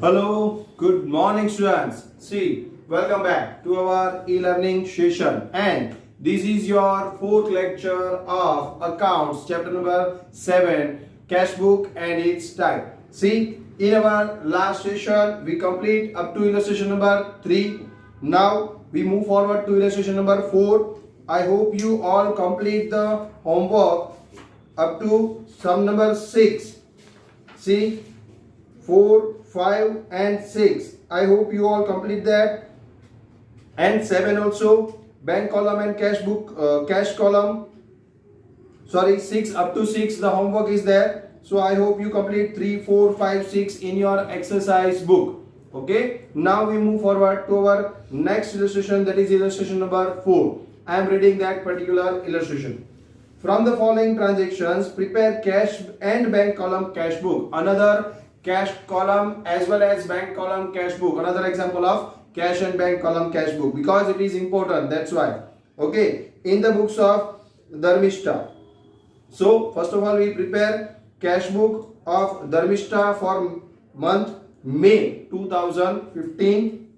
Hello, good morning students. See, welcome back to our e-learning session and this is your fourth lecture of accounts chapter number 7 cash book and its type. See, in our last session we complete up to illustration number 3. Now we move forward to illustration number 4. I hope you all complete the homework up to sum number 6. See, 4, 5 and 6. I hope you all complete that. And 7 also. Bank column and cash book, cash column. Sorry, 6 up to 6 the homework is there. So I hope you complete 3, 4, 5, 6 in your exercise book. Okay. Now we move forward to our next illustration, that is illustration number 4. I am reading that particular illustration. From the following transactions, prepare cash and bank column cash book. Another cash column as well as bank column cash book. Another example of cash and bank column cash book because it is important. That's why. Okay. In the books of Dharmishta. So first of all, we prepare cash book of Dharmishta for month May 2015.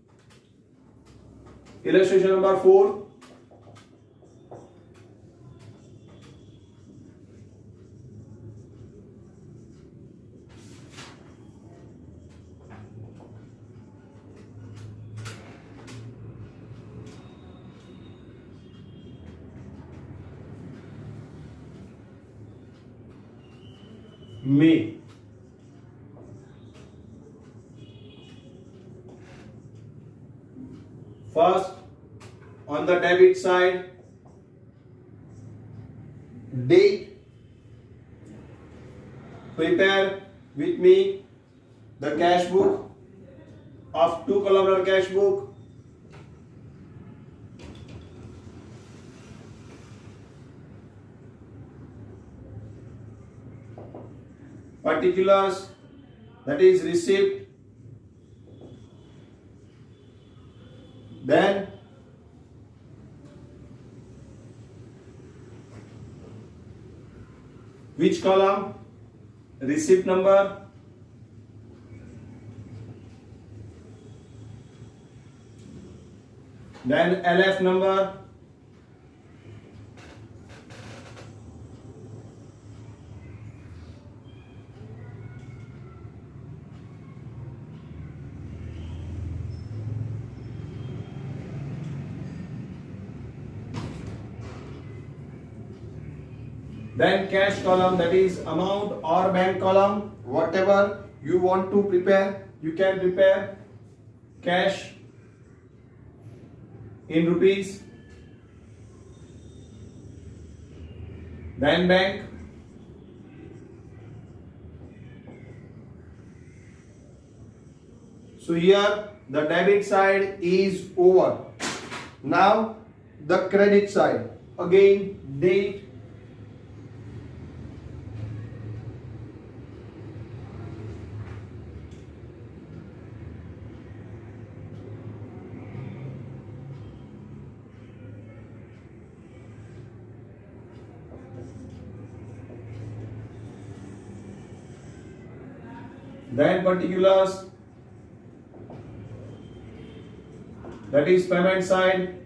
Illustration number 4. May. First, on the debit side, date. Prepare with me the cash book of 2 columnar cash book. Particulars, that is receipt, then which column, receipt number, then LF number, then cash column, that is amount or bank column, whatever you want to prepare, you can prepare cash in rupees, then bank, so here the debit side is over. Now the credit side, again date, then particulars, that is payment side,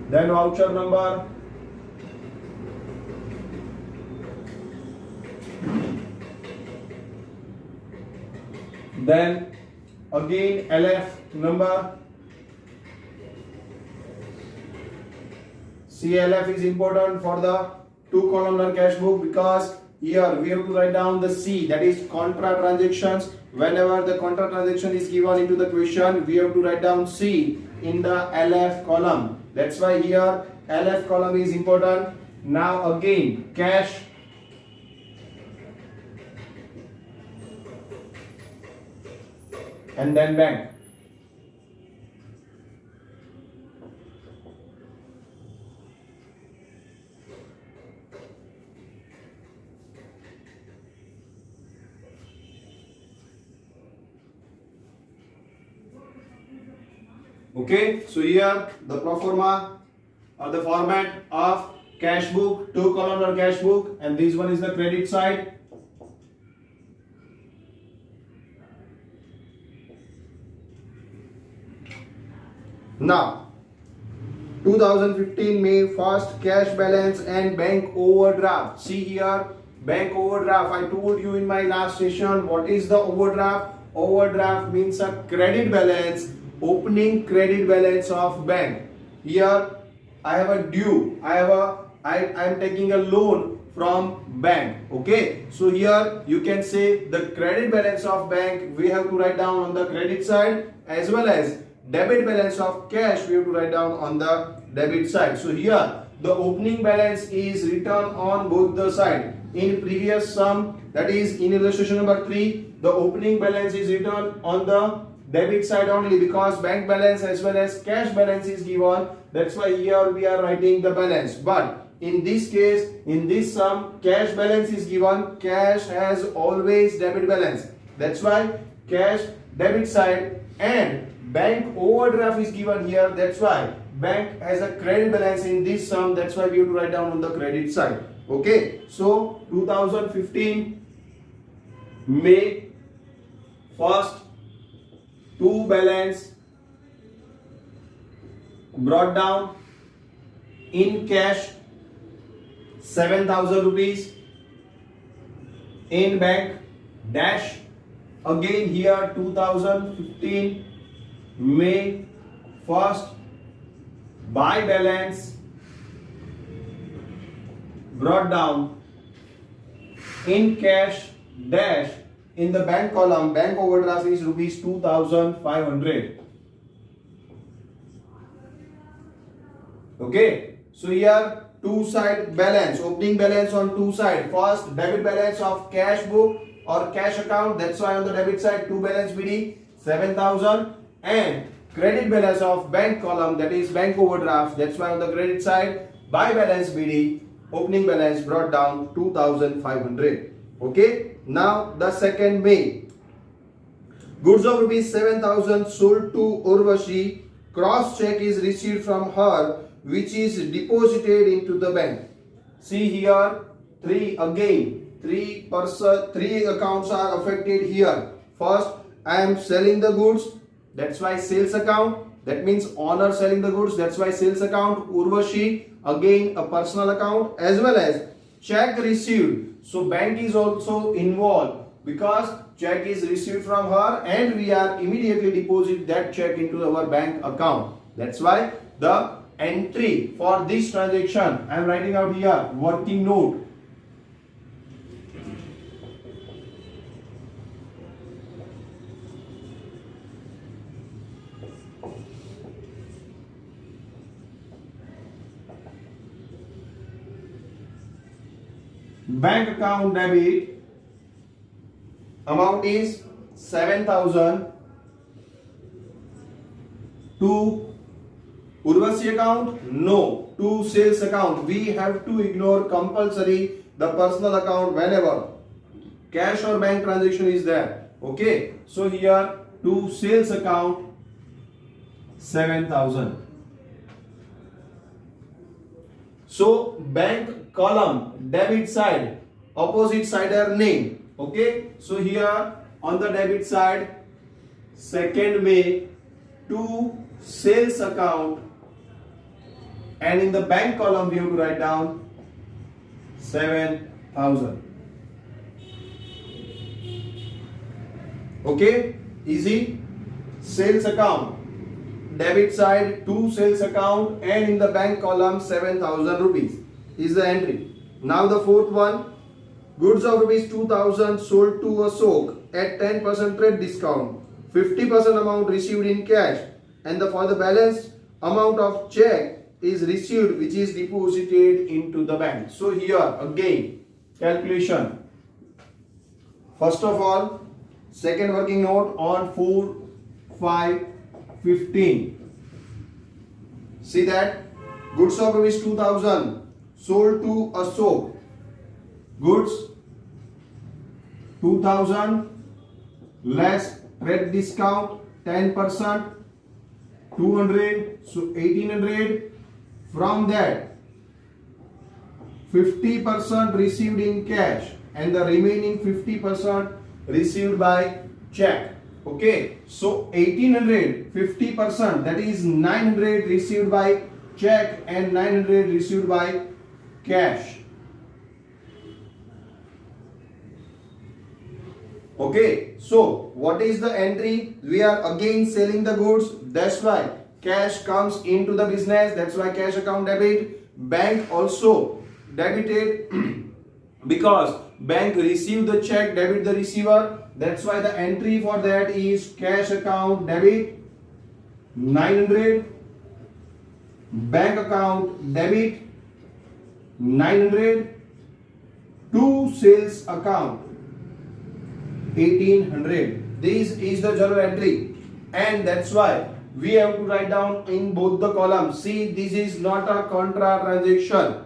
then voucher number, then again LF number. CLF is important for the 2 columnar cash book because here we have to write down the C, that is contra transactions. Whenever the contra transaction is given into the question, we have to write down C in the LF column. That's why here LF column is important. Now again cash, and then bank. Okay, so here the pro forma or the format of cash book, 2 columns are cash book, and this one is the credit side. Now 2015 May, first cash balance and bank overdraft. See here, bank overdraft. I told you in my last session what is the overdraft. Overdraft means a credit balance, opening credit balance of bank. Here I have a due, I am taking a loan from bank. Okay, so here you can say the credit balance of bank we have to write down on the credit side, as well as debit balance of cash we have to write down on the debit side. So here the opening balance is written on both the side. In previous sum, that is in illustration number 3, the opening balance is written on the debit side only, because bank balance as well as cash balance is given. That's why here we are writing the balance. But in this case, in this sum, cash balance is given. Cash has always debit balance. That's why cash debit side, and bank overdraft is given here. That's why bank has a credit balance in this sum. That's why we have to write down on the credit side. Okay, so 2015 May, first two balance brought down in cash 7,000 rupees, in bank dash. Again here 2015 May, first buy balance brought down in cash dash. In the bank column, bank overdraft is rupees 2,500. Okay, so here two side balance, opening balance on two side. First debit balance of cash book or cash account, that's why on the debit side two balance BD 7,000, and credit balance of bank column, that is bank overdraft, that's why on the credit side buy balance BD, opening balance brought down 2,500. Okay, now the second May, goods of rupees 7,000 sold to Urvashi. Cross check is received from her, which is deposited into the bank. See here, three accounts are affected here. First, I am selling the goods, that's why sales account. That means owner selling the goods, that's why sales account. Urvashi, again a personal account, as well as check received. So bank is also involved, because check is received from her and we are immediately deposit that check into our bank account. That's why the entry for this transaction I am writing out here, working note. Bank account debit, amount is 7,000 to Urvashi account, no, to sales account. We have to ignore compulsory the personal account whenever cash or bank transaction is there. Okay, so here to sales account 7,000. So bank column debit side, opposite side are name. Okay, so here on the debit side 2nd May to sales account, and in the bank column we have to write down 7,000. Okay, easy. Sales account debit side to sales account, and in the bank column 7,000 rupees is the entry. Now the fourth one, goods of rupees 2,000 sold to Ashok at 10% trade discount, 50% amount received in cash, and for the balance amount of check is received, which is deposited into the bank. So here again calculation. First of all, second working note on 4/5/15. See that goods of rupees 2,000 sold to Ashok. Goods 2,000 less trade discount 10%, 200, so 1,800. From that 50% received in cash and the remaining 50% received by check. Okay, so 1800 50%, that is 900 received by check and 900 received by cash. Okay, so what is the entry? We are again selling the goods. That's why cash comes into the business. That's why cash account debit. Bank also debited because bank received the check, debit the receiver. That's why the entry for that is cash account debit 900, bank account debit 900, to sales account 1800. This is the journal entry, and that's why we have to write down in both the columns. See, this is not a contra transaction.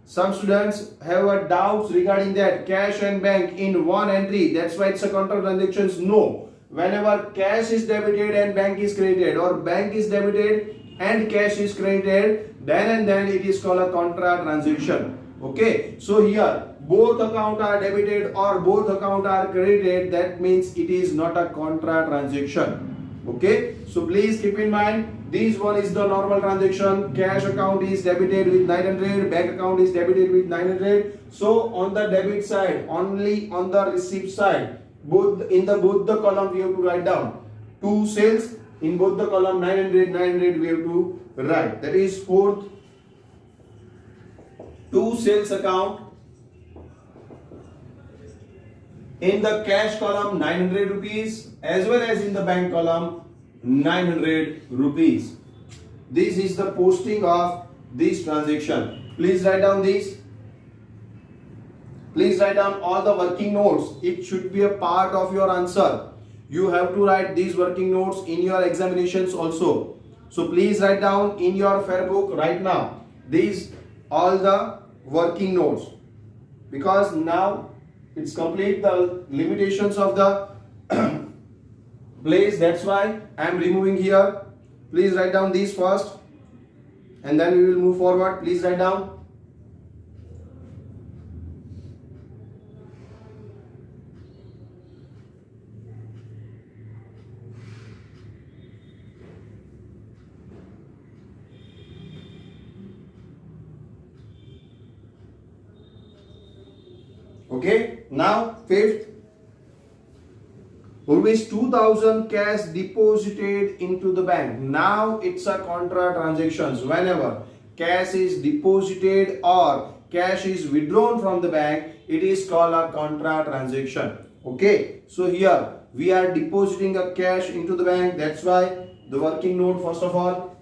Some students have a doubts regarding that cash and bank in one entry. That's why it's a contra transactions. No, whenever cash is debited and bank is credited, or bank is debited and cash is credited, then and then it is called a contra transaction. Okay, so here both account are debited or both account are credited, that means it is not a contra transaction. Okay, so please keep in mind, this one is the normal transaction. Cash account is debited with 900, bank account is debited with 900. So on the debit side, only on the receipt side, both the column we have to write down to sales. In both the column 900 we have to write. That is fourth, to sales account. In the cash column 900 rupees, as well as in the bank column 900 rupees. This is the posting of this transaction. Please write down this. Please write down all the working notes. It should be a part of your answer. You have to write these working notes in your examinations also. So please write down in your fair book right now these all the working notes, because now it's complete the limitations of the place. That's why I am removing here. Please write down these first and then we will move forward. Please write down. Okay, now fifth, rupees 2000 cash deposited into the bank. Now it's a contra transactions. Whenever cash is deposited or cash is withdrawn from the bank, it is called a contra transaction. Okay, so here we are depositing a cash into the bank. That's why the working note first of all.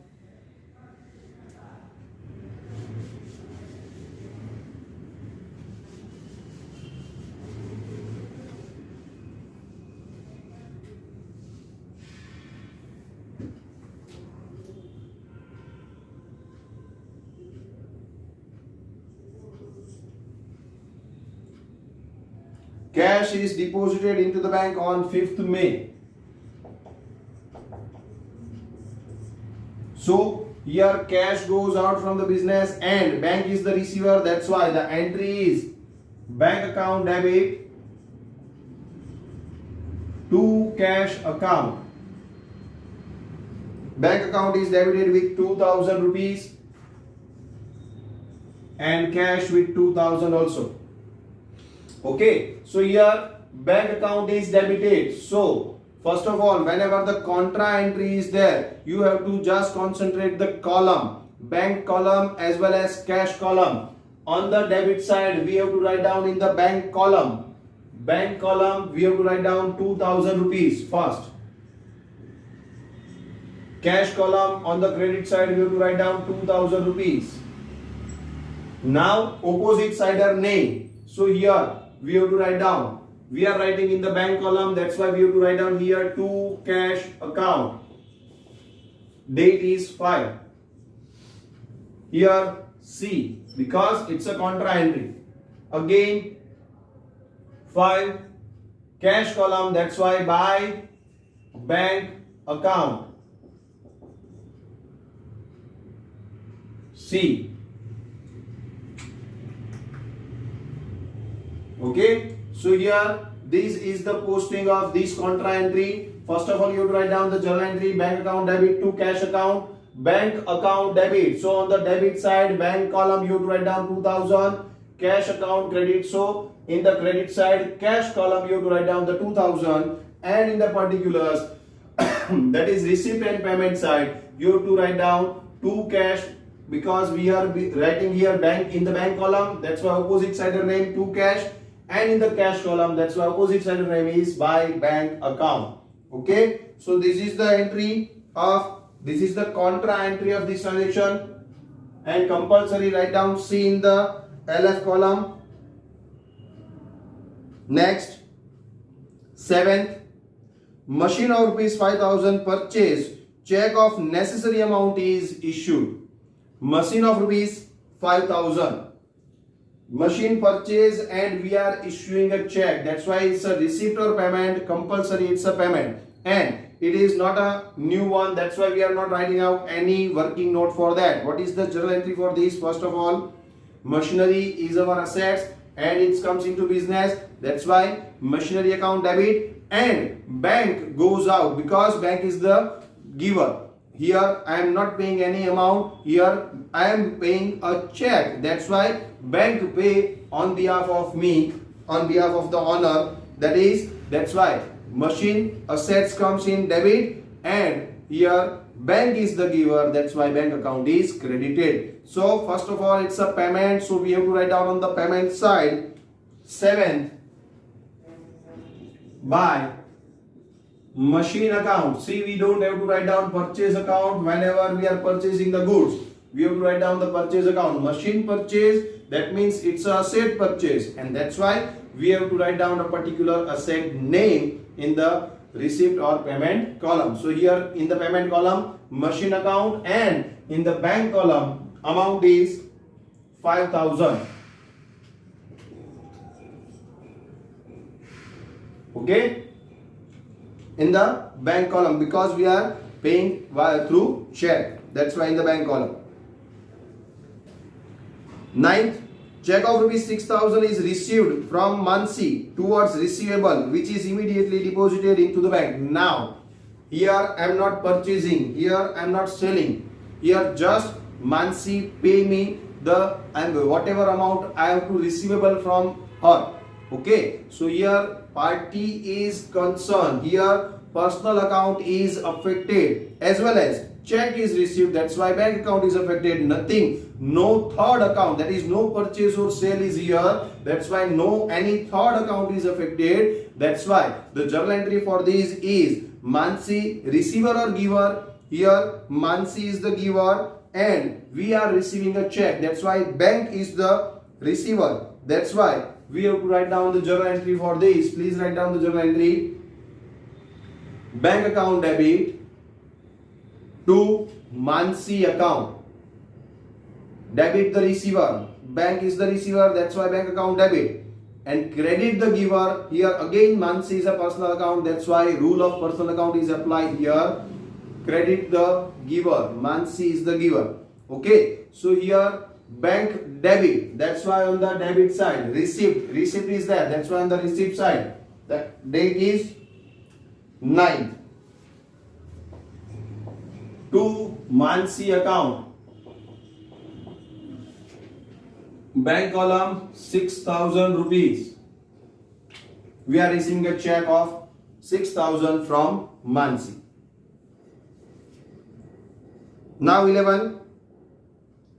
Cash is deposited into the bank on 5th May. So here cash goes out from the business and bank is the receiver. That's why the entry is bank account debit to cash account. Bank account is debited with 2000 rupees and cash with 2000 also. Okay, so here bank account is debited. So first of all, whenever the contra entry is there, you have to just concentrate the column, bank column as well as cash column. On the debit side, we have to write down in the bank column. Bank column, we have to write down 2000 rupees first. Cash column, on the credit side, we have to write down 2000 rupees. Now opposite side are name. So here we have to write down. We are writing in the bank column. That's why we have to write down here to cash account. Date is 5. Here C, because it's a contra entry. Again 5, cash column. That's why by bank account. C. Okay, so here this is the posting of this contra entry. First of all, you have to write down the journal entry: bank account debit to cash account, bank account debit. So on the debit side, bank column, you have to write down 2000, cash account credit. So in the credit side, cash column, you have to write down the 2000, and in the particulars, that is receipt and payment side, you have to write down to cash, because we are writing here bank in the bank column, that's why opposite side name to cash, and in the cash column, that's why opposite side name is by bank account. Okay, so this is the entry of, this is the contra entry of this transaction, and compulsory write down C in the LF column. Next, 7th, machine of rupees 5000 purchase, check of necessary amount is issued. Machine of rupees 5000, machine purchase, and we are issuing a check, that's why it's a receipt or payment. Compulsory, it's a payment, and it is not a new one, that's why we are not writing out any working note for that. What is the journal entry for this? First of all, machinery is our assets and it comes into business, that's why machinery account debit, and bank goes out because bank is the giver. Here I am not paying any amount, here I am paying a check, that's why bank pay on behalf of me, on behalf of the owner, that's why machine assets comes in debit, and here bank is the giver, that's why bank account is credited. So first of all, it's a payment, so we have to write down on the payment side 7th, by machine account. See, we don't have to write down purchase account whenever we are purchasing the goods. We have to write down the purchase account. Machine purchase, that means it's a asset purchase, and that's why we have to write down a particular asset name in the receipt or payment column. So here in the payment column, machine account, and in the bank column, amount is 5000. Okay, in the bank column, because we are paying through check, that's why in the bank column. 9th, check of rupees 6000 is received from Mansi towards receivable, which is immediately deposited into the bank. Now here I am not purchasing, here I am not selling, here just Mansi pay me the, and whatever amount I have to receivable from her. Okay, so here party is concerned, here personal account is affected, as well as check is received, that's why bank account is affected. Nothing, no third account, that is no purchase or sale is here, that's why no any third account is affected. That's why the journal entry for this is Mansi, receiver or giver. Here Mansi is the giver and we are receiving a check, that's why bank is the receiver. That's why we have to write down the journal entry for this. Please write down the journal entry: bank account debit to Mansi account. Debit the receiver, bank is the receiver, that's why bank account debit. And credit the giver, here again Mansi is a personal account, that's why rule of personal account is applied here. Credit the giver, Mansi is the giver. Okay, so here bank debit, that's why on the debit side. Receipt is there, that's why on the receipt side the date is 9th. To Mansi account, bank column 6000 rupees. We are receiving a check of 6000 from Mansi. Now 11,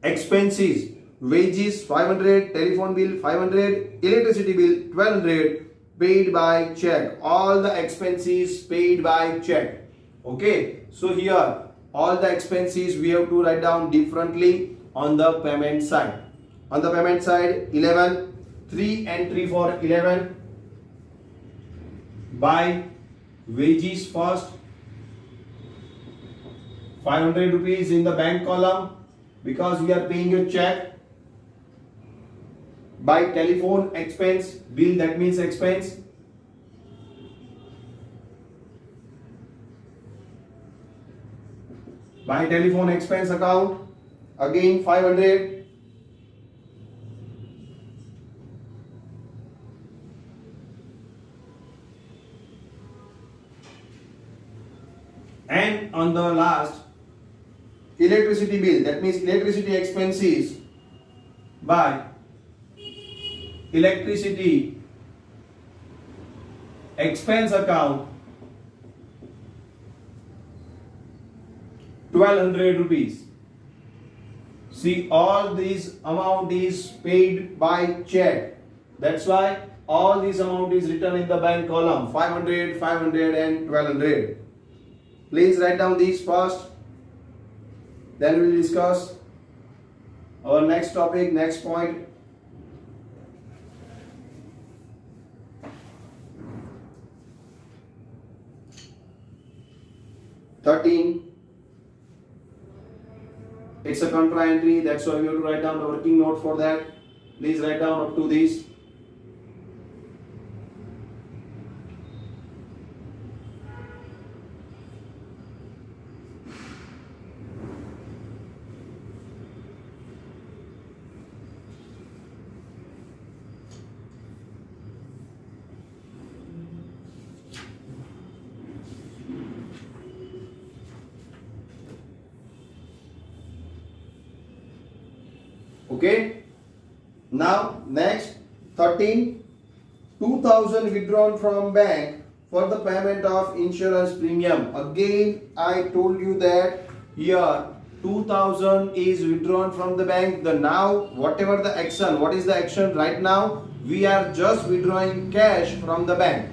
expenses: wages 500, telephone bill 500, electricity bill 1200, paid by check. All the expenses paid by check. Okay, so here all the expenses we have to write down differently on the payment side. On the payment side, 11, 3 entry for 11. By wages first, 500 rupees in the bank column because we are paying a check. By telephone expense, bill, that means expense. By telephone expense account, again 500. And on the last, electricity bill, that means electricity expenses by electricity expense account 1200 rupees. See, all this amount is paid by check. That's why all this amount is written in the bank column, 500, 500 and 1200. Please write down these first. Then we will discuss our next topic, next point. It's a contra entry, that's why we have to write down the working note for that. Please write down up to this. Okay. Now next 13, 2000 withdrawn from bank for the payment of insurance premium. Again I told you that here 2000 is withdrawn from the bank. The now whatever the action, what is the action right now? We are just withdrawing cash from the bank.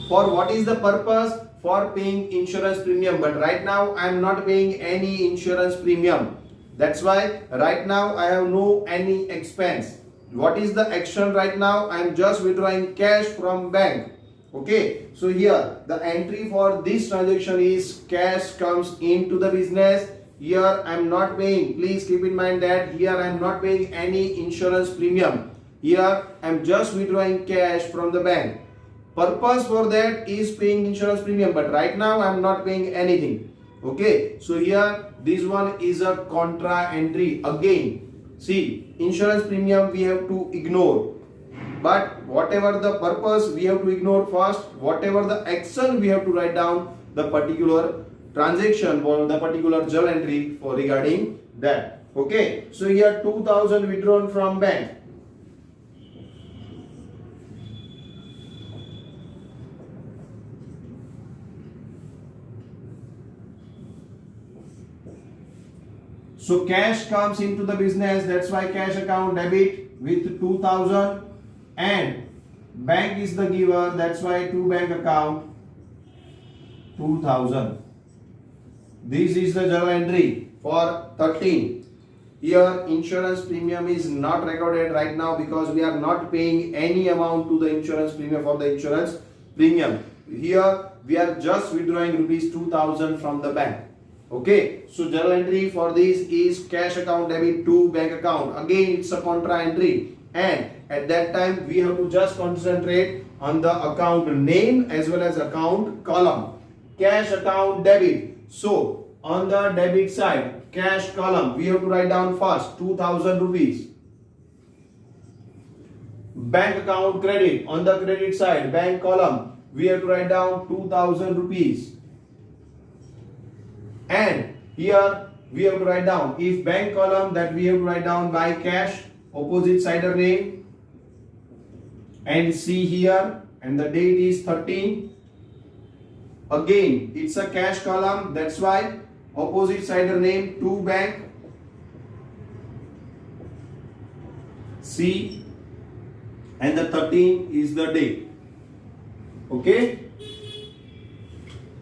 For what is the purpose? For paying insurance premium. But right now I am not paying any insurance premium. That's why right now I have no any expense. What is the action right now? I am just withdrawing cash from bank. Okay, so here the entry for this transaction is cash comes into the business. Here I am not paying, please keep in mind that here I am not paying any insurance premium. Here I am just withdrawing cash from the bank. Purpose for that is paying insurance premium, but right now I am not paying anything. Okay, so here this one is a contra entry. Again, see, insurance premium we have to ignore, but whatever the purpose we have to ignore first. Whatever the action we have to write down the particular transaction or the particular journal entry for regarding that. Okay, so here 2000 withdrawn from bank. So cash comes into the business, that's why cash account debit with 2000, and bank is the giver, that's why to bank account 2000. This is the journal entry for 13. Here insurance premium is not recorded right now because we are not paying any amount to the insurance premium for the insurance premium. Here we are just withdrawing rupees 2000 from the bank. Okay, so journal entry for this is cash account debit to bank account. Again it's a contra entry, and at that time we have to just concentrate on the account name as well as account column. Cash account debit. So on the debit side, cash column, we have to write down first 2000 rupees. Bank account credit, on the credit side, bank column, we have to write down 2000 rupees. And here we have to write down, if bank column, that we have to write down by cash, opposite side name, and see here, and the date is 13. Again it's a cash column, that's why opposite side name to bank, C, and the 13 is the date. Okay,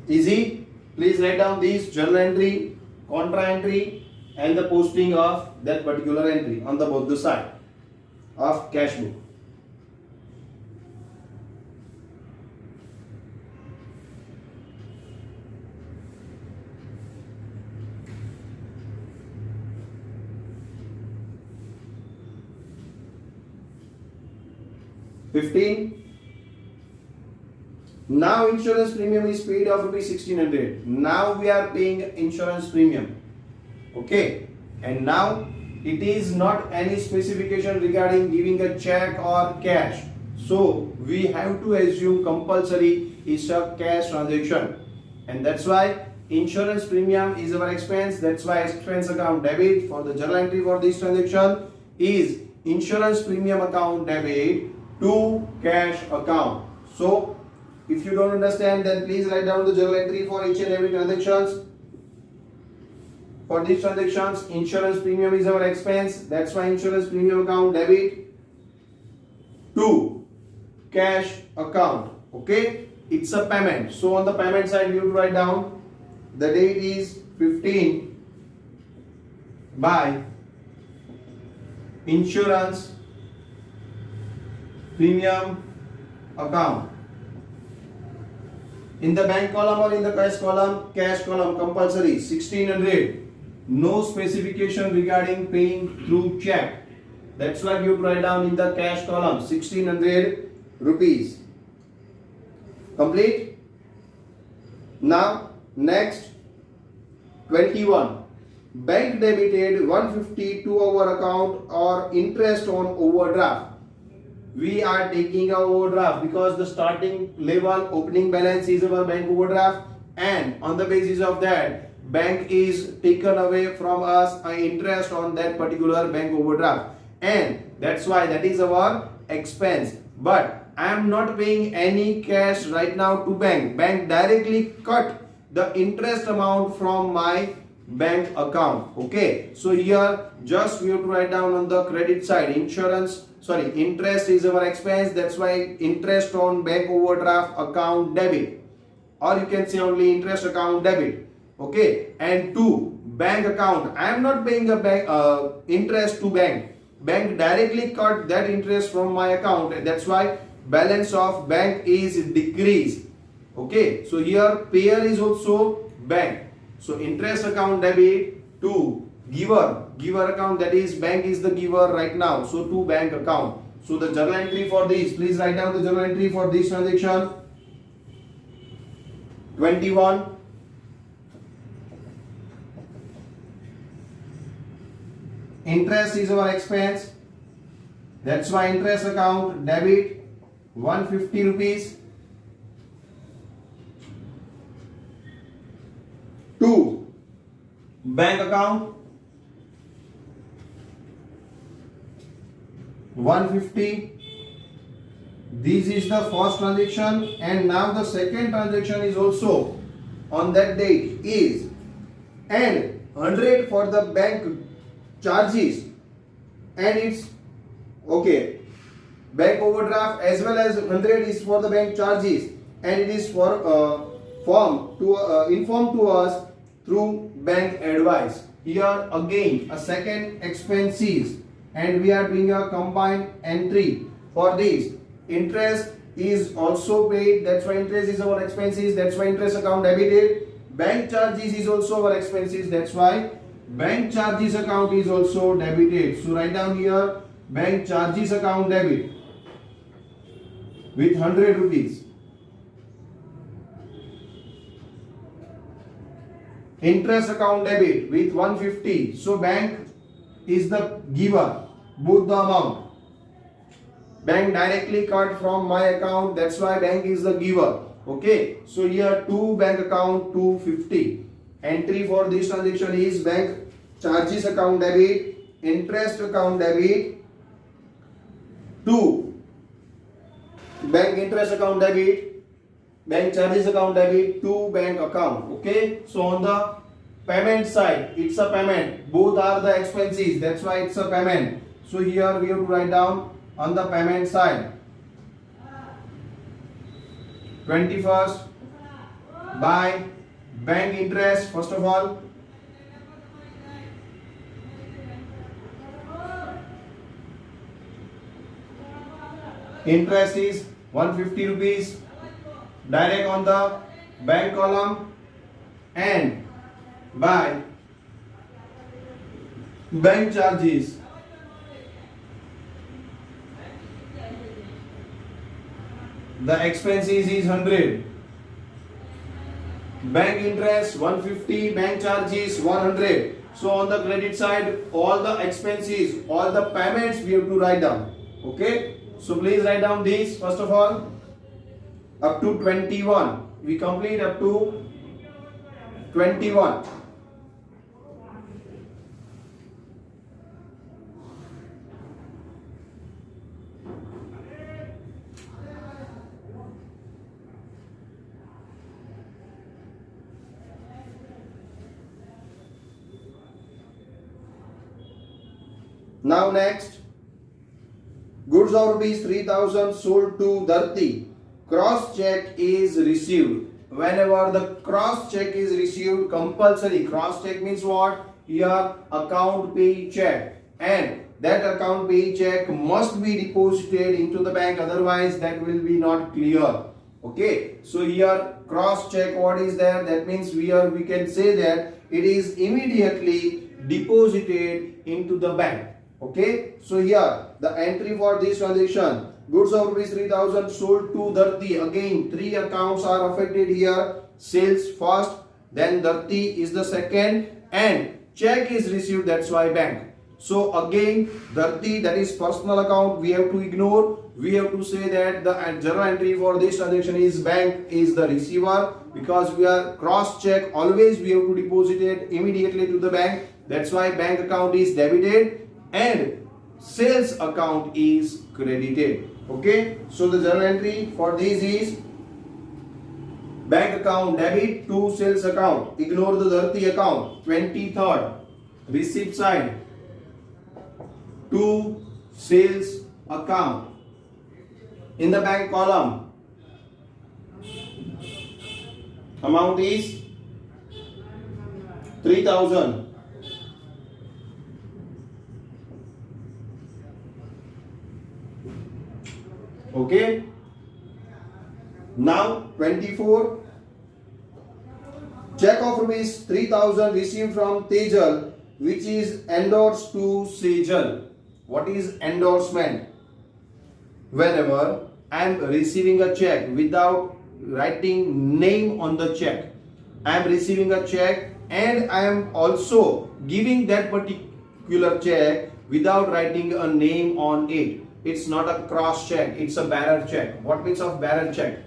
easy. Please write down this journal entry, contra entry, and the posting of that particular entry on the both the side of cash book. Now insurance premium is paid of rupees 1600. Now we are paying insurance premium. Okay, and now it is not any specification regarding giving a check or cash. So we have to assume compulsory is a cash transaction, and that's why insurance premium is our expense, that's why expense account debit. For the journal entry for this transaction is insurance premium account debit to cash account. So if you don't understand, then please write down the journal entry for each and every transactions. For these transactions, insurance premium is our expense, that's why insurance premium account debit to cash account. Okay, it's a payment. So on the payment side, you have to write down the date is 15 by insurance premium account. In the bank column or in the cash column compulsory 1600. No specification regarding paying through check. That's why you write down in the cash column 1600 rupees. Complete. Now next 21. Bank debited 150 to our account or interest on overdraft. We are taking our overdraft because the starting level opening balance is our bank overdraft, and on the basis of that bank is taken away from us an interest on that particular bank overdraft, and that's why that is our expense. But I am not paying any cash right now to bank. Bank directly cut the interest amount from my bank account. Okay, so here just we have to write down on the credit side interest is our expense, that's why interest on bank overdraft account debit, or you can say only interest account debit. Okay, and to bank account, I am not paying a bank interest to bank. Bank directly cut that interest from my account, and that's why balance of bank is decreased. Okay, so here payer is also bank. So interest account debit to giver account, that is bank is the giver right now, so to bank account. So the journal entry for this, please write down the journal entry for this transaction. 21. Interest is our expense, that's why interest account debit 150 rupees to bank account 150. This is the first transaction, and now the second transaction is also on that date is, and 100 for the bank charges, and it's okay, bank overdraft as well as 100 is for the bank charges, and it is for informed to us through bank advice. Here again a second expenses, and we are doing a combined entry for this. Interest is also paid, that's why interest is our expenses, that's why interest account debited. Bank charges is also our expenses, that's why bank charges account is also debited. So write down here bank charges account debit with 100 rupees. Interest account debit with 150. So bank is the giver, both the amount. Bank directly cut from my account, that's why bank is the giver. Okay, so here to bank account 250. Entry for this transaction is bank charges account debit, interest account debit to bank interest account debit, bank charges account debit to bank account. Okay, so on the payment side, it's a payment, both are the expenses, that's why it's a payment. So here we have to write down on the payment side 21st by bank interest. First of all, interest is 150 rupees direct on the bank column, and by bank charges the expenses is 100. Bank interest 150, bank charges 100. So on the credit side, all the expenses, all the payments we have to write down. Okay, so please write down these. First of all, up to 21 we complete, up to 21. Now next, goods of rupees 3000 sold to Dharti. Cross check is received. Whenever the cross check is received, compulsory cross check means what? Here account pay check, and that account pay check must be deposited into the bank, otherwise that will be not clear. Okay, so here cross check, what is there? That means here we can say that it is immediately deposited into the bank. Okay, so here the entry for this transaction, goods of rupees 3000 sold to Dharti. Again, three accounts are affected here. Sales first, then Dharti is the second, and check is received, that's why bank. So again, Dharti, that is personal account, we have to ignore. We have to say that the journal entry for this transaction is bank is the receiver, because we are cross check, always we have to deposit it immediately to the bank. That's why bank account is debited and sales account is credited. Okay, so the journal entry for this is bank account debit to sales account. Ignore the Dharti account. 23rd, receipt side to sales account. In the bank column, amount is 3000. Okay, now 24, check of rupees 3000 received from Tejal, which is endorsed to Sejal. What is endorsement? Whenever I am receiving a check without writing name on the check, I am receiving a check and I am also giving that particular check without writing a name on it. It's not a cross check, it's a bearer check. What means of bearer check?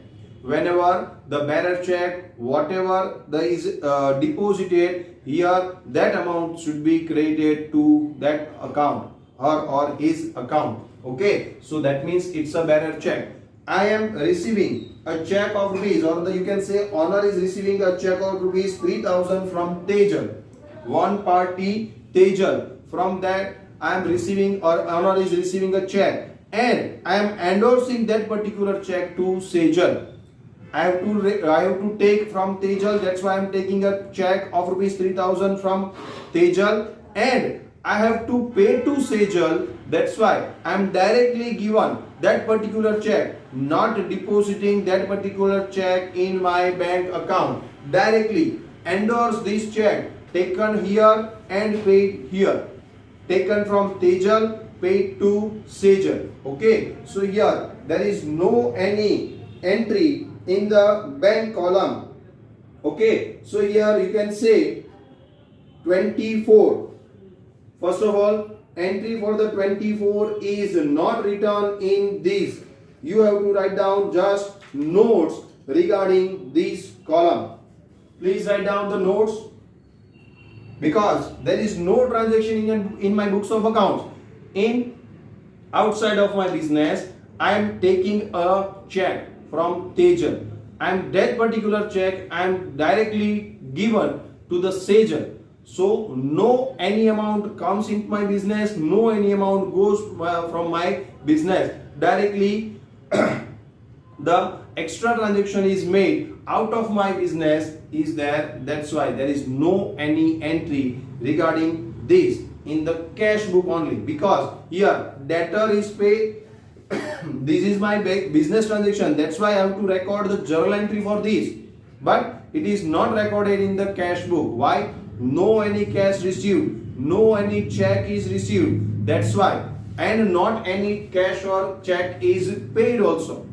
Whenever the bearer check, whatever is deposited here, that amount should be credited to that account or his account. Okay, so that means it's a bearer check. I am receiving a check of rupees, or you can say owner is receiving a check of rupees 3000 from Tejal. One party Tejal. From that I am receiving, or owner is receiving a check, and I am endorsing that particular check to Sejal. I have to take from Tejal. That's why I am taking a check of rupees 3000 from Tejal, and I have to pay to Sejal. That's why I am directly given that particular check, not depositing that particular check in my bank account. Directly endorse this check, taken here and paid here. Taken from Tejal, paid to Sejal. Okay, so here there is no any entry in the bank column. Okay, so here you can say 24. First of all, entry for the 24 is not written in this. You have to write down just notes regarding this column. Please write down the notes, because there is no transaction in my books of accounts. In outside of my business, I am taking a check from Tejal, and that particular check I am directly given to the Sejal. So no any amount comes into my business, no any amount goes from my business. Directly the extra transaction is made out of my business is there. That's why there is no any entry regarding this in the cash book only, because here debtor is paid. This is my business transaction. That's why I have to record the journal entry for this, but it is not recorded in the cash book. Why? No any cash received, no any check is received. That's why, and not any cash or check is paid also.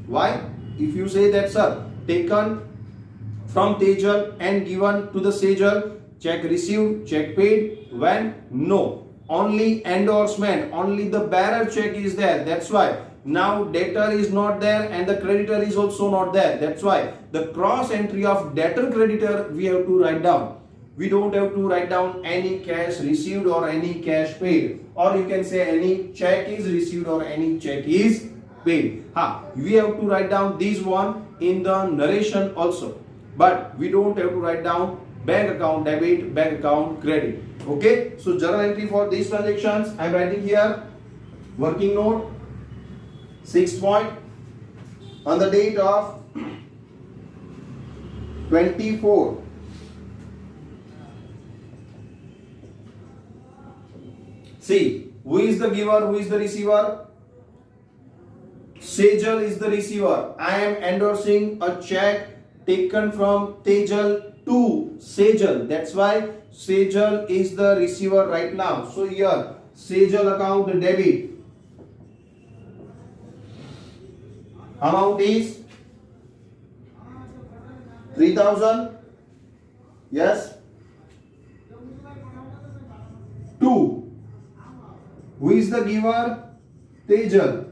Why? If you say that, sir, taken from Tejal and given to the Sejal, check received, check paid, when? No, only endorsement, only the bearer check is there. That's why Now debtor is not there and the creditor is also not there. That's why the cross entry of debtor creditor we have to write down. We don't have to write down any cash received or any cash paid, or you can say any check is received or any check is paid. We have to write down this one in the narration also, but we don't have to write down bank account debit, bank account credit. Okay, so journal entry for these transactions I am writing here. Working note 6 point, on the date of 24 see, who is the giver, who is the receiver? Sejal is the receiver. I am endorsing a check taken from Tejal to Sejal. That's why Sejal is the receiver right now. So here Sejal account debit. Amount is 3,000. Yes. 2. Who is the giver? Tejal.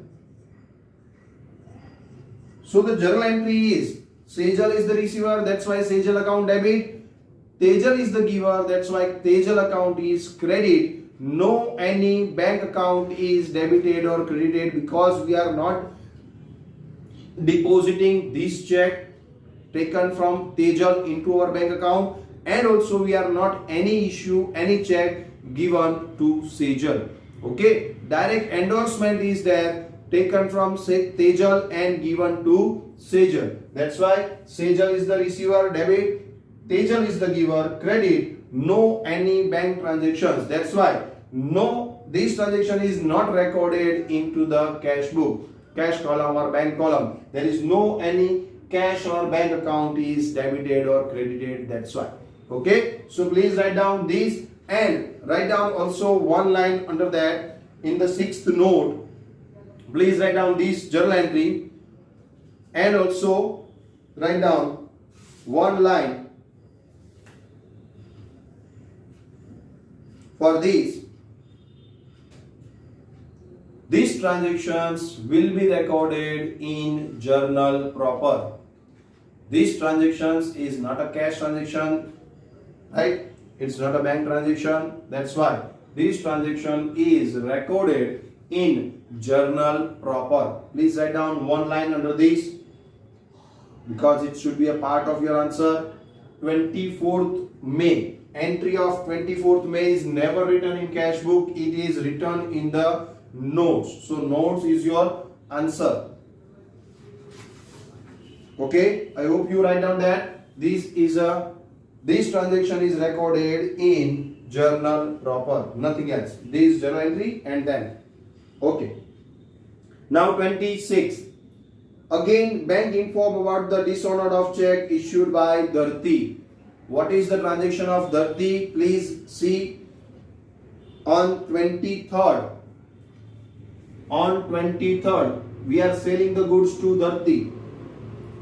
So the journal entry is Sejal is the receiver, that's why Sejal account debit. Tejal is the giver, that's why Tejal account is credit. No any bank account is debited or credited because we are not depositing this check taken from Tejal into our bank account, and also we are not any issue any check given to Sejal. Okay, direct endorsement is there taken from Tejal and given to Sejal. That's why Sejal is the receiver debit, Tejal is the giver credit. No any bank transactions. That's why no, this transaction is not recorded into the cash book, cash column or bank column. There is no any cash or bank account is debited or credited. That's why. Okay, so please write down this and write down also one line under that in the 6th note. Please write down this journal entry and also write down one line for these. These transactions will be recorded in journal proper. These transactions is not a cash transaction, right? It's not a bank transaction. That's why this transaction is recorded in journal proper. Please write down one line under this because it should be a part of your answer. 24th May. Entry of 24th May is never written in cash book. It is written in the notes. So notes is your answer. Okay, I hope you write down that this transaction is recorded in journal proper, nothing else. This journal entry and then okay. Now 26. Again, bank inform about the dishonored of check issued by Dharti. What is the transaction of Dharti? Please see on 23rd. On 23rd, we are selling the goods to Dharti.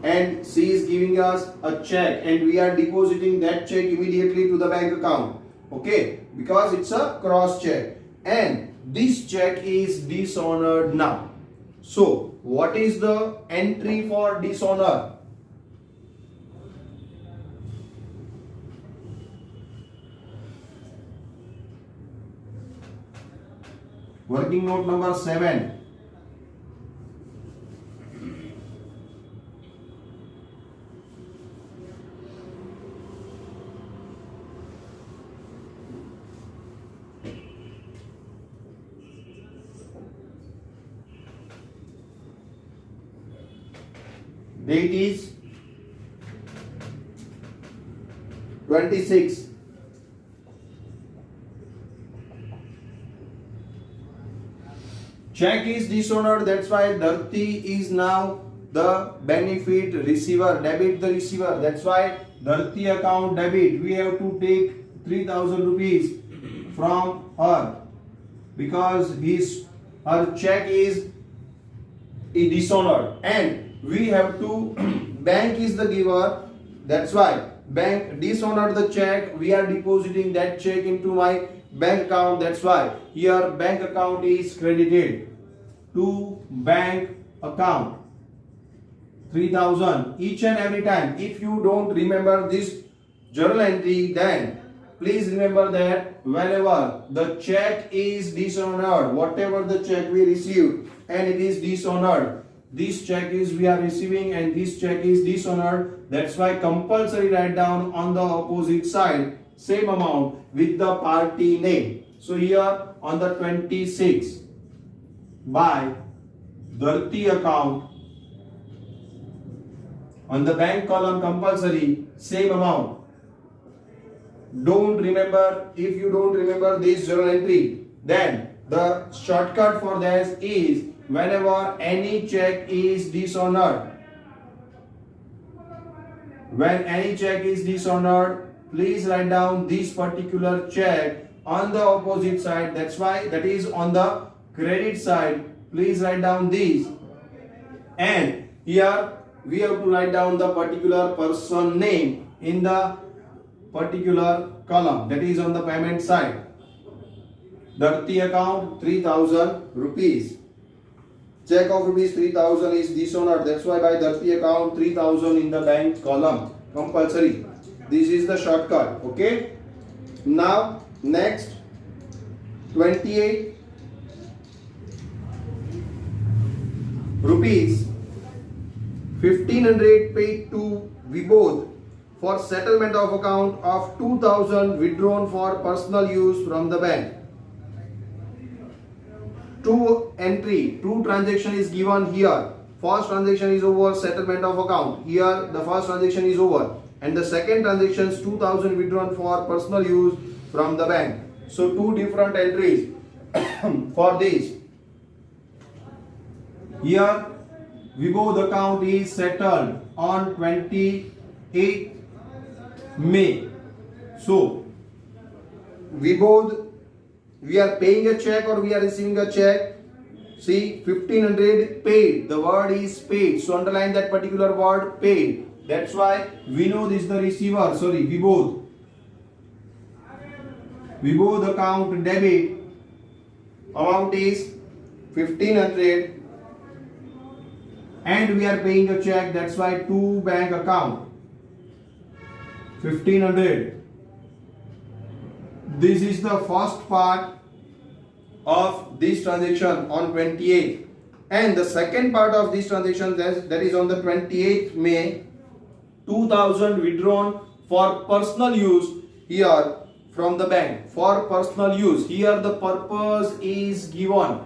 And she is giving us a check and we are depositing that check immediately to the bank account. Okay, because it's a cross check and this check is dishonored now. So what is the entry for dishonor? Working note number 7. Date is 26. Check is dishonored, that's why Dharti is now the benefit receiver, debit the receiver. That's why Dharti account debit. We have to take 3,000 rupees from her because her check is dishonored and we have to bank is the giver. That's why bank dishonored the check. We are depositing that check into my bank account. That's why here bank account is credited. to bank account. 3000 each and every time. If you don't remember this journal entry, then please remember that whenever the check is dishonored, whatever the check we received and it is dishonored, this check is we are receiving and this check is dishonored, that's why compulsory write down on the opposite side same amount with the party name. So here on the 26 by Dharti account, on the bank column compulsory same amount. Don't remember, if you don't remember this journal entry, then the shortcut for this is whenever any check is dishonored, when any check is dishonored, please write down this particular check on the opposite side. That's why that is on the credit side. Please write down this, and here we have to write down the particular person name in the particular column, that is on the payment side. Dharti account 3000 rupees. Check of rupees 3000 is dishonored. That's why by Dharti account 3000 in the bank column compulsory. This is the shortcut. Okay. Now next 28 rupees 1500 paid to Vibodh for settlement of account of 2000 withdrawn for personal use from the bank. Two transaction is given here. First transaction is over, settlement of account. Here the first transaction is over, and the second transaction is 2000 withdrawn for personal use from the bank. So two different entries for this. Here Vibodh account is settled on 28 May. So Vibodh, we are paying a check or we are receiving a check. See, 1500 paid. The word is paid. So underline that particular word, paid. That's why we know this is the receiver. Sorry, Vibodh. Vibodh account debit. Amount is 1500. And we are paying a check. That's why to bank account. 1500. This is the first part of this transaction on 28th, and the second part of this transaction, that is on the 28th May, 2000 withdrawn for personal use here from the bank. For personal use, here the purpose is given.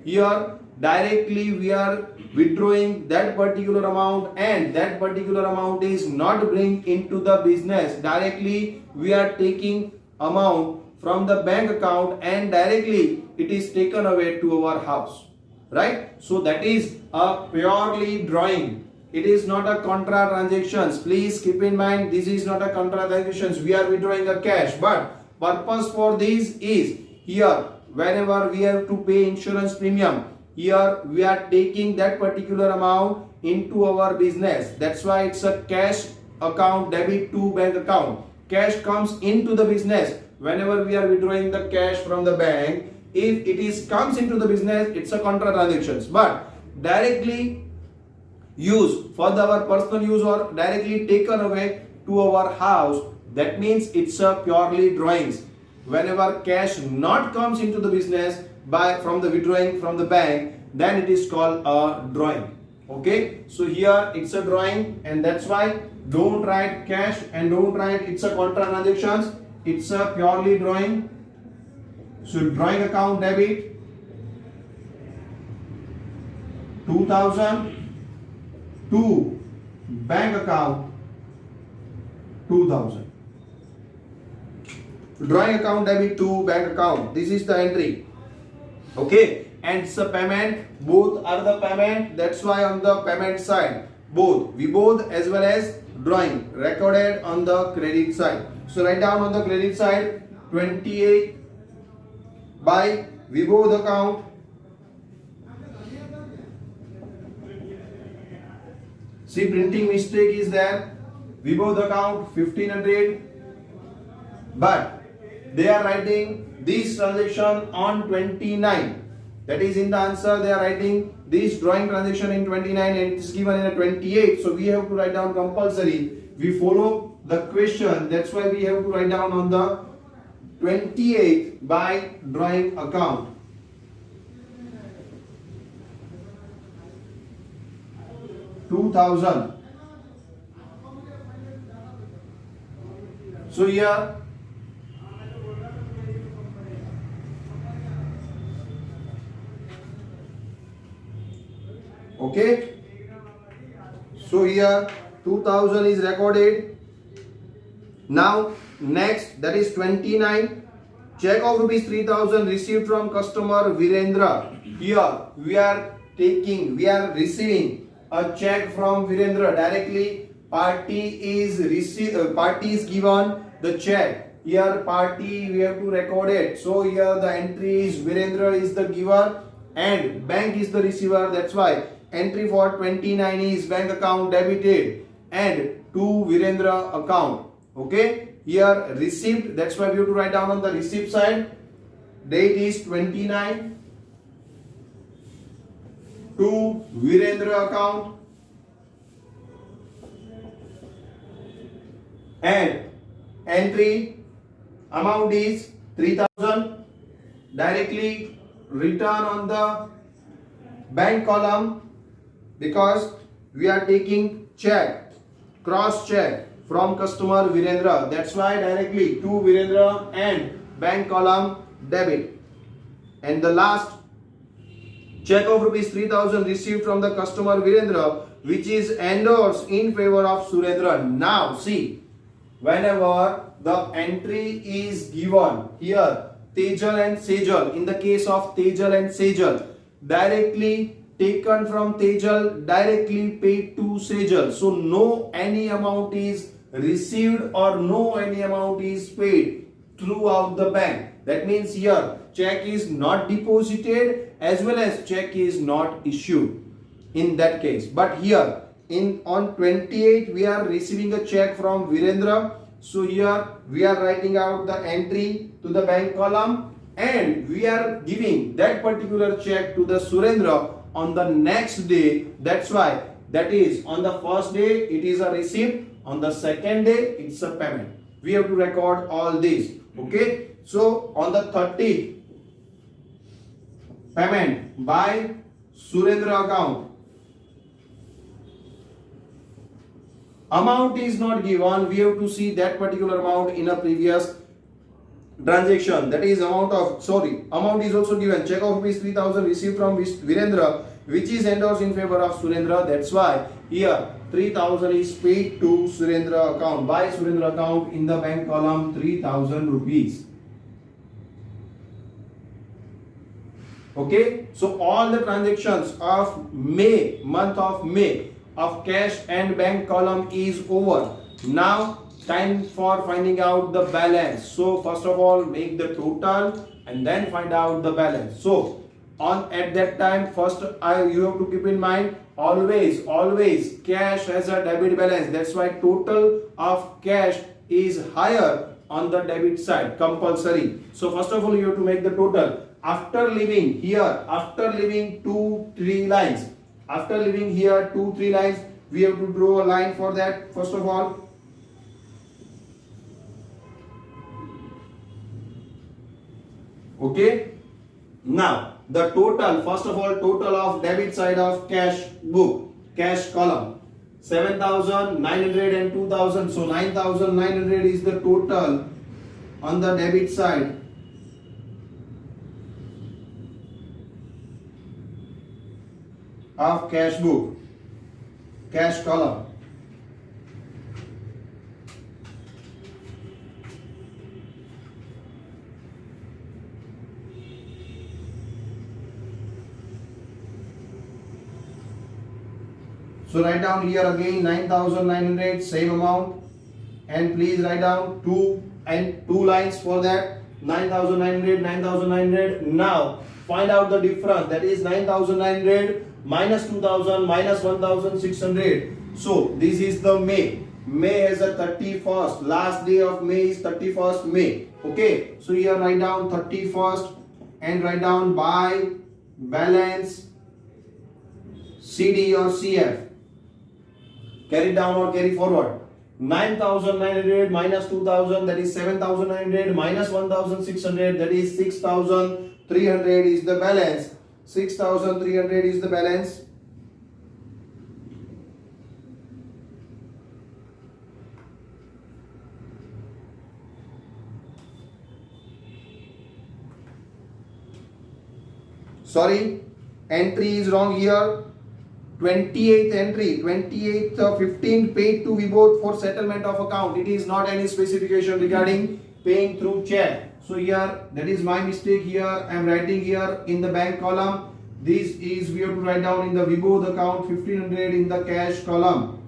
Here directly we are withdrawing that particular amount, and that particular amount is not bring into the business. Directly we are taking amount from the bank account and directly it is taken away to our house, right? So that is a purely drawing. It is not a contra transactions. Please keep in mind, this is not a contra transactions. We are withdrawing a cash, but purpose for this is here whenever we have to pay insurance premium, here we are taking that particular amount into our business. That's why it's a cash account debit to bank account. Cash comes into the business. Whenever we are withdrawing the cash from the bank, if it is comes into the business, it's a contra transactions. But directly used for our personal use or directly taken away to our house, that means it's a purely drawings. Whenever cash not comes into the business from the withdrawing from the bank, then it is called a drawing. Okay, so here it's a drawing, and that's why don't write cash and don't write it's a contra transactions. It's a purely drawing. So drawing account debit 2000 to bank account 2000. Drawing account debit to bank account. This is the entry. Okay, and it's a payment. Both are the payment. That's why on the payment side, both Vibodh as well as drawing recorded on the credit side. So write down on the credit side 28 by Vibodh account. See, printing mistake is there. Vibodh account 1500, but they are writing this transaction on 29. That is in the answer they are writing this drawing transaction in 29 and it is given in a 28. So we have to write down compulsory. We follow the question. That's why we have to write down on the 28th by drawing account. $2,000. So here okay. So here 2000 is recorded. Now next, that is 29. Check of rupees 3000 received from customer Virendra. Here we are receiving a check from Virendra directly. Party is given the check. Here party we have to record it. So here the entry is Virendra is the giver and bank is the receiver. That's why entry for 29 is bank account debited and to Virendra account. Okay. Here received. That's why we have to write down on the receipt side. Date is 29 to Virendra account. And entry amount is 3000 directly return on the bank column because we are taking check, cross check from customer Virendra. That's why directly to Virendra and bank column debit. And the last check of rupees 3000 received from the customer Virendra, which is endorsed in favor of Surendra. Now see, whenever the entry is given here, Tejal and Sejal, in the case of Tejal and Sejal, directly taken from Tejal, directly paid to Sejal. So no any amount is received or no any amount is paid throughout the bank. That means here check is not deposited as well as check is not issued in that case. But here on 28 we are receiving a check from Virendra. So here we are writing out the entry to the bank column and we are giving that particular check to the Surendra on the next day. That's why that is on the first day it is a receipt, on the second day it's a payment. We have to record all this. Okay. So on the 30th, payment by Surendra account. Amount is not given. We have to see that particular amount in a previous transaction. That is amount is also given. Check of rupees 3000 received from Virendra, which is endorsed in favor of Surendra. That's why here 3000 is paid to Surendra account by Surendra account in the bank column 3000 rupees. Okay, so all the transactions of May, month of May, of cash and bank column is over. Now time for finding out the balance. So first of all make the total and then find out the balance. So at that time first you have to keep in mind always cash has a debit balance. That's why total of cash is higher on the debit side, compulsory. So first of all you have to make the total. After leaving 2-3 lines, after leaving here 2-3 lines, we have to draw a line for that. First of all, okay. Now the total, first of all, total of debit side of cash book, cash column, 7,900 and 2,000. So 9,900 is the total on the debit side. Of cash book, cash column. So write down here again 9,900, same amount, and please write down two lines for that. 9,900, 9,900. Now find out the difference. That is 9,900 minus 2,000 minus 1,600. So this is the May. May is the 31st. Last day of May is 31st May. Okay. So here write down 31st and write down by balance CD or CF. Carry down or carry forward. 9,900 minus 2,000, that is 7,900, minus 1,600, that is 6,300 is the balance. 6,300 is the balance. Sorry, entry is wrong here. 28th entry, 28th 15th paid to Vibodh for settlement of account. It is not any specification regarding paying through check. So here, that is my mistake here. I am writing here in the bank column. This is, we have to write down in the Vibodh account 1500 in the cash column.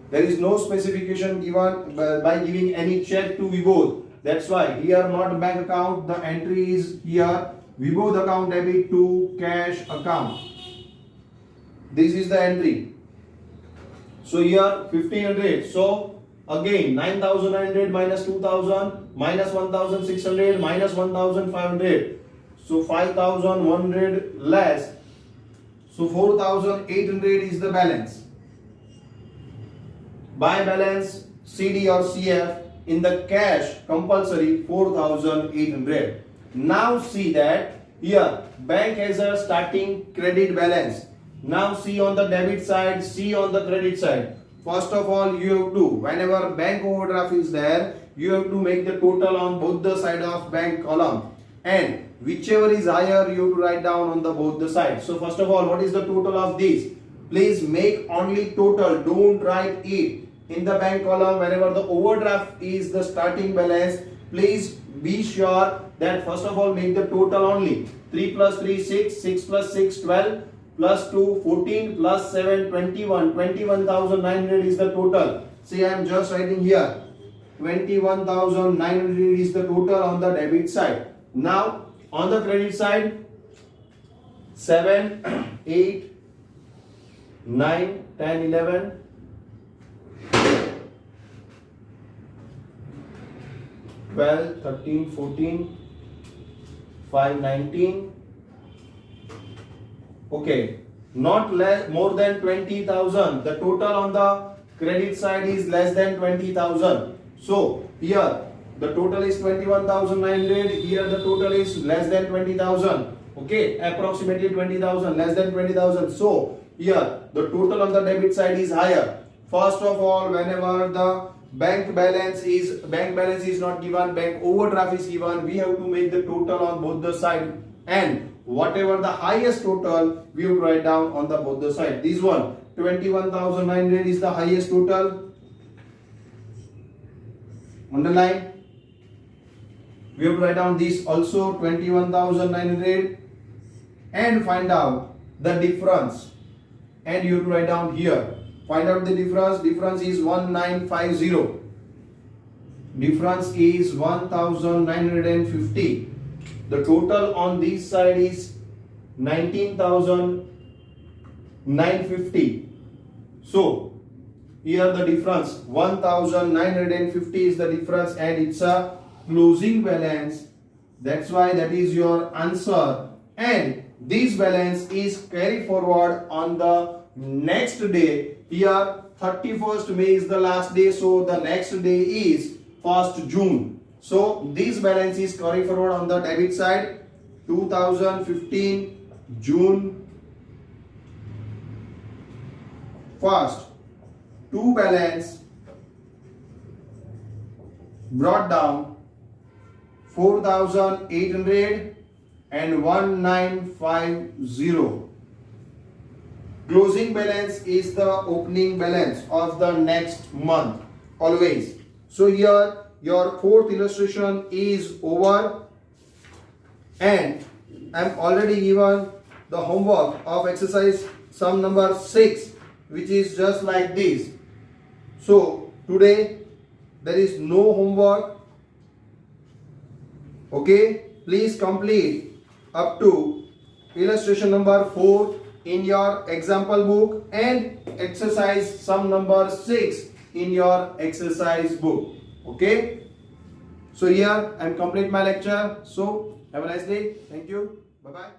There is no specification given by giving any check to Vibodh. That's why here not bank account, the entry is here Vibodh account debit to cash account. This is the entry. So here 1500. So again 9,900 minus 2,000 minus 1,600 minus 1,500. So 5,100 less. So 4,800 is the balance. Buy balance CD or CF in the cash compulsory 4,800. Now see that here bank has a starting credit balance. Now see on the debit side, see on the credit side. First of all, you have to, whenever bank overdraft is there, you have to make the total on both the side of bank column. And whichever is higher, you have to write down on the both the sides. So first of all, what is the total of this? Please make only total. Don't write it in the bank column. Whenever the overdraft is the starting balance, please be sure that first of all make the total only. 3 plus 3 6, 6 plus 6 12. Plus 2, 14, plus 7, 21. 21,900 is the total. See, I am just writing here. 21,900 is the total on the debit side. Now, on the credit side, 7, 8, 9, 10, 11. 12, 13, 14, 5, 19. Okay, not less, more than 20,000. The total on the credit side is less than 20,000. So here the total is 21,900. Here the total is less than 20,000. Okay, approximately 20,000, less than 20,000. So here the total on the debit side is higher. First of all, whenever the bank balance is not given, bank overdraft is given, we have to make the total on both the side, and whatever the highest total we will write down on the both the side. This one 21,900 is the highest total. Underline. We will write down this also 21,900 and find out the difference. And you have to write down here. Find out the difference. Difference is 1950. Difference is 1,950. The total on this side is 19,950. So here the difference 1,950 is the difference, and it's a closing balance. That's why that is your answer. And this balance is carried forward on the next day. Here 31st May is the last day, so the next day is 1st June. So this balance is carried forward on the debit side. 2015 June 1st. To balance brought down 4,800 and 1950. Closing balance is the opening balance of the next month always. So here your fourth illustration is over, and I am already given the homework of exercise sum number 6, which is just like this. So today there is no homework. Okay, please complete up to illustration number 4 in your example book and exercise sum number 6 in your exercise book. Okay, so here I am complete my lecture. So have a nice day. Thank you. Bye bye.